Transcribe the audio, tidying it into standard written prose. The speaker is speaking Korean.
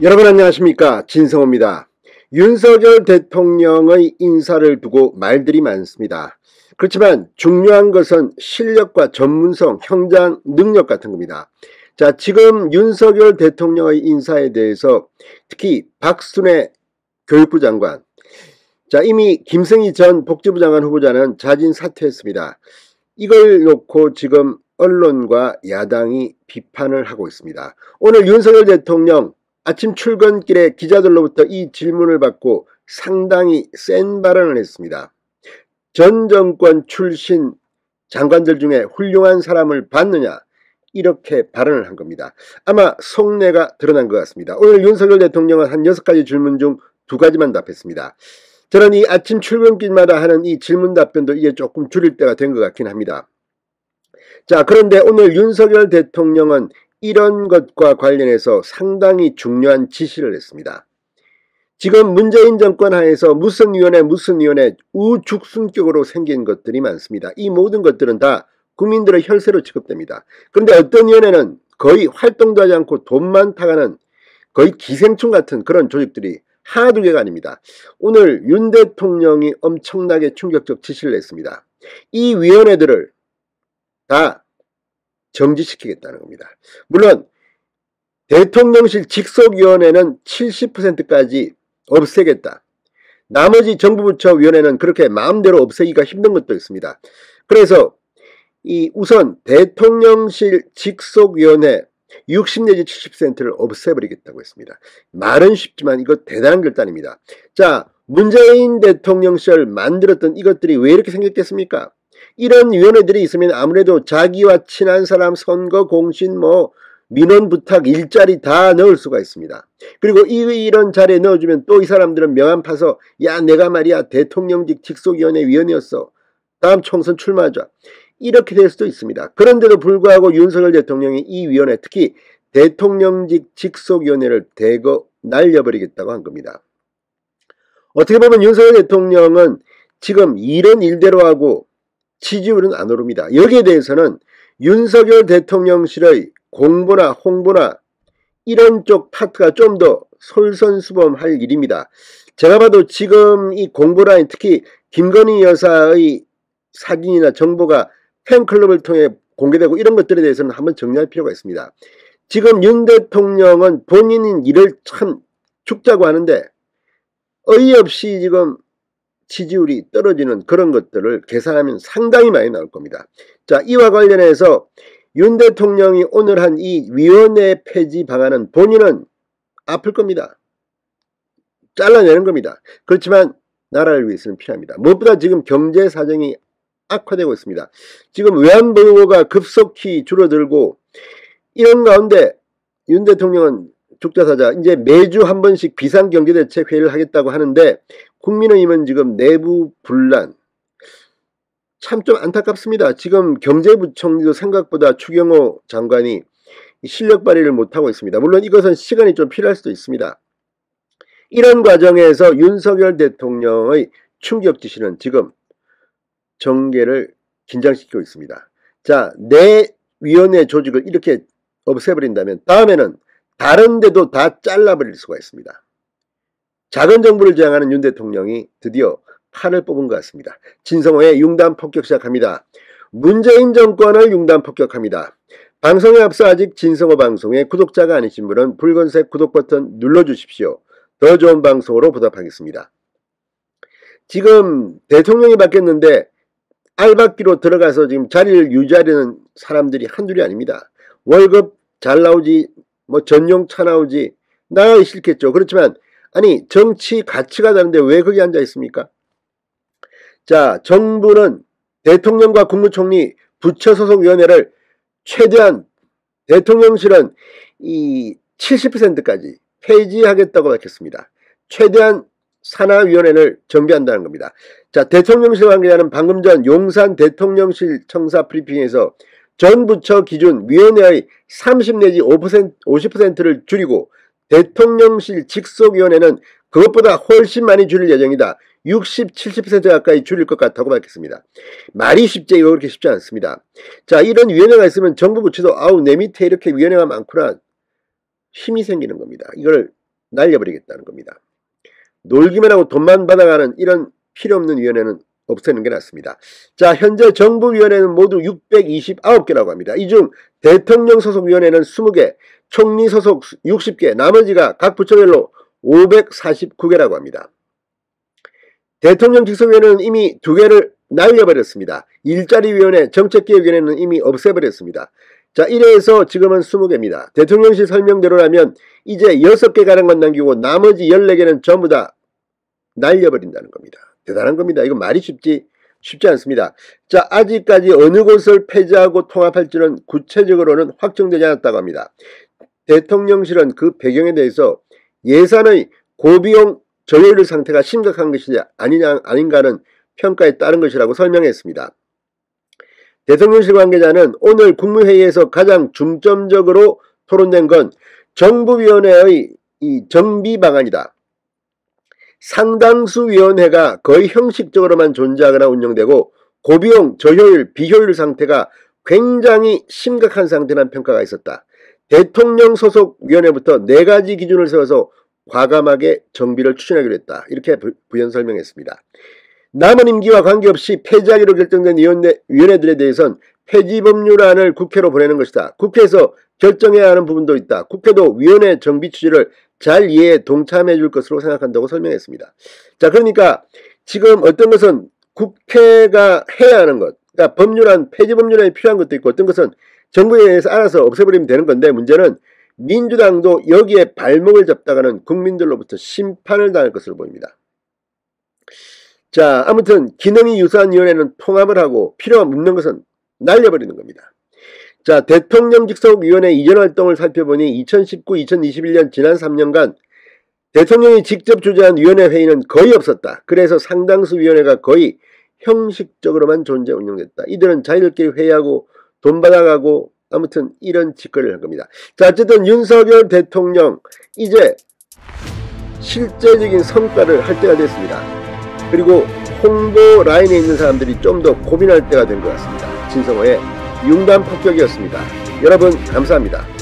여러분 안녕하십니까, 진성호입니다. 윤석열 대통령의 인사를 두고 말들이 많습니다. 그렇지만 중요한 것은 실력과 전문성, 현장 능력 같은 겁니다. 자, 지금 윤석열 대통령의 인사에 대해서 특히 박순애 교육부 장관, 자, 이미 김승희 전 복지부 장관 후보자는 자진 사퇴했습니다. 이걸 놓고 지금 언론과 야당이 비판을 하고 있습니다. 오늘 윤석열 대통령 아침 출근길에 기자들로부터 이 질문을 받고 상당히 센 발언을 했습니다. 전 정권 출신 장관들 중에 훌륭한 사람을 봤느냐, 이렇게 발언을 한 겁니다. 아마 속내가 드러난 것 같습니다. 오늘 윤석열 대통령은 한 6가지 질문 중 2가지만 답했습니다. 저는 이 아침 출근길마다 하는 이 질문 답변도 이제 조금 줄일 때가 된 것 같긴 합니다. 자, 그런데 오늘 윤석열 대통령은 이런 것과 관련해서 상당히 중요한 지시를 했습니다. 지금 문재인 정권 하에서 무슨 위원회 우죽순격으로 생긴 것들이 많습니다. 이 모든 것들은 다 국민들의 혈세로 취급됩니다. 그런데 어떤 위원회는 거의 활동도 하지 않고 돈만 타가는 거의 기생충 같은 그런 조직들이 하나 두 개가 아닙니다. 오늘 윤 대통령이 엄청나게 충격적 지시를 했습니다. 이 위원회들을 다 정지시키겠다는 겁니다. 물론 대통령실 직속위원회는 70%까지 없애겠다. 나머지 정부부처위원회는 그렇게 마음대로 없애기가 힘든 것도 있습니다. 그래서 우선 대통령실 직속위원회 60 내지 70%를 없애버리겠다고 했습니다. 말은 쉽지만 이거 대단한 결단입니다. 자, 문재인 대통령 시절 만들었던 이것들이 왜 이렇게 생겼겠습니까? 이런 위원회들이 있으면 아무래도 자기와 친한 사람 선거 공신 민원 부탁 일자리 다 넣을 수가 있습니다. 그리고 이런 자리에 넣어주면 또 이 사람들은 명함 파서 야, 내가 말이야 대통령직 직속위원회 위원이었어, 다음 총선 출마하자, 이렇게 될 수도 있습니다. 그런데도 불구하고 윤석열 대통령이 이 위원회, 특히 대통령직 직속위원회를 대거 날려버리겠다고 한 겁니다. 어떻게 보면 윤석열 대통령은 지금 이런 일대로 하고 지지율은 안 오릅니다. 여기에 대해서는 윤석열 대통령실의 공보나 홍보나 이런 쪽 파트가 좀 더 솔선수범할 일입니다. 제가 봐도 지금 이 공보라인, 특히 김건희 여사의 사진이나 정보가 팬클럽을 통해 공개되고 이런 것들에 대해서는 한번 정리할 필요가 있습니다. 지금 윤 대통령은 본인인 일을 참 죽자고 하는데 어이없이 지금 지지율이 떨어지는 그런 것들을 계산하면 상당히 많이 나올 겁니다. 자, 이와 관련해서 윤 대통령이 오늘 한 이 위원회 폐지 방안은 본인은 아플 겁니다. 잘라내는 겁니다. 그렇지만 나라를 위해서는 필요합니다. 무엇보다 지금 경제 사정이 악화되고 있습니다. 지금 외환보유고가 급속히 줄어들고 이런 가운데 윤 대통령은 죽자사자 이제 매주 한 번씩 비상경제대책회의를 하겠다고 하는데 국민의힘은 지금 내부 분란, 참 좀 안타깝습니다. 지금 경제부총리도 생각보다 추경호 장관이 실력 발휘를 못하고 있습니다. 물론 이것은 시간이 좀 필요할 수도 있습니다. 이런 과정에서 윤석열 대통령의 충격 지시는 지금 정계를 긴장시키고 있습니다. 자, 내 위원회 조직을 이렇게 없애버린다면 다음에는 다른 데도 다 잘라버릴 수가 있습니다. 작은 정부를 지향하는 윤 대통령이 드디어 판을 뽑은 것 같습니다. 진성호의 융단 폭격 시작합니다. 문재인 정권을 융단 폭격합니다. 방송에 앞서 아직 진성호 방송의 구독자가 아니신 분은 붉은색 구독 버튼 눌러주십시오. 더 좋은 방송으로 보답하겠습니다. 지금 대통령이 바뀌었는데 알박기로 들어가서 지금 자리를 유지하려는 사람들이 한둘이 아닙니다. 월급 잘 나오지, 전용 차 나오지, 나가기 싫겠죠. 그렇지만 아니, 정치 가치가 다른데 왜 거기 앉아 있습니까? 자, 정부는 대통령과 국무총리 부처소속위원회를 최대한, 대통령실은 이 70%까지 폐지하겠다고 밝혔습니다. 최대한 산하위원회를 정비한다는 겁니다. 자, 대통령실 관계자는 방금 전 용산 대통령실 청사 브리핑에서 전 부처 기준 위원회의 30 내지 50%를 줄이고 대통령실 직속위원회는 그것보다 훨씬 많이 줄일 예정이다. 60, 70% 가까이 줄일 것 같다고 밝혔습니다. 말이 쉽지 이거 그렇게 쉽지 않습니다. 자, 이런 위원회가 있으면 정부 부처도 아우 내 밑에 이렇게 위원회가 많구나 힘이 생기는 겁니다. 이걸 날려버리겠다는 겁니다. 놀기만 하고 돈만 받아가는 이런 필요없는 위원회는 없애는 게 낫습니다. 자, 현재 정부위원회는 모두 629개라고 합니다. 이 중 대통령 소속위원회는 20개, 총리 소속 60개, 나머지가 각 부처별로 549개라고 합니다. 대통령 직속위원회는 이미 2개를 날려버렸습니다. 일자리위원회, 정책기획위원회는 이미 없애버렸습니다. 자, 이래서 지금은 20개입니다. 대통령실 설명대로라면 이제 6개가량만 남기고 나머지 14개는 전부 다 날려버린다는 겁니다. 대단한 겁니다. 이거 말이 쉽지 않습니다. 자, 아직까지 어느 곳을 폐지하고 통합할지는 구체적으로는 확정되지 않았다고 합니다. 대통령실은 그 배경에 대해서 예산의 고비용 저효율 상태가 심각한 것이 아닌가는 평가에 따른 것이라고 설명했습니다. 대통령실 관계자는 오늘 국무회의에서 가장 중점적으로 토론된 건 정부위원회의 이 정비 방안이다. 상당수 위원회가 거의 형식적으로만 존재하거나 운영되고 고비용, 저효율, 비효율 상태가 굉장히 심각한 상태라는 평가가 있었다. 대통령 소속 위원회부터 4가지 기준을 세워서 과감하게 정비를 추진하기로 했다. 이렇게 부연 설명했습니다. 남은 임기와 관계없이 폐지하기로 결정된 위원회들에 대해선 폐지법률안을 국회로 보내는 것이다. 국회에서 결정해야 하는 부분도 있다. 국회도 위원회 정비 취지를 잘 이해해 동참해 줄 것으로 생각한다고 설명했습니다. 자, 그러니까 지금 어떤 것은 국회가 해야 하는 것, 그러니까 법률안, 폐지법률안이 필요한 것도 있고 어떤 것은 정부에 의해서 알아서 없애버리면 되는 건데 문제는 민주당도 여기에 발목을 잡다가는 국민들로부터 심판을 당할 것으로 보입니다. 자, 아무튼 기능이 유사한 위원회는 통합을 하고 필요 없는 것은 날려버리는 겁니다. 자, 대통령 직속위원회 이전 활동을 살펴보니 2019-2021년 지난 3년간 대통령이 직접 주재한 위원회 회의는 거의 없었다. 그래서 상당수 위원회가 거의 형식적으로만 존재 운영됐다. 이들은 자기들끼리 회의하고 돈 받아가고 아무튼 이런 짓거리를 한 겁니다. 자, 어쨌든 윤석열 대통령 이제 실제적인 성과를 할 때가 됐습니다. 그리고 홍보 라인에 있는 사람들이 좀 더 고민할 때가 된 것 같습니다. 진성호의 융단 폭격이었습니다. 여러분 감사합니다.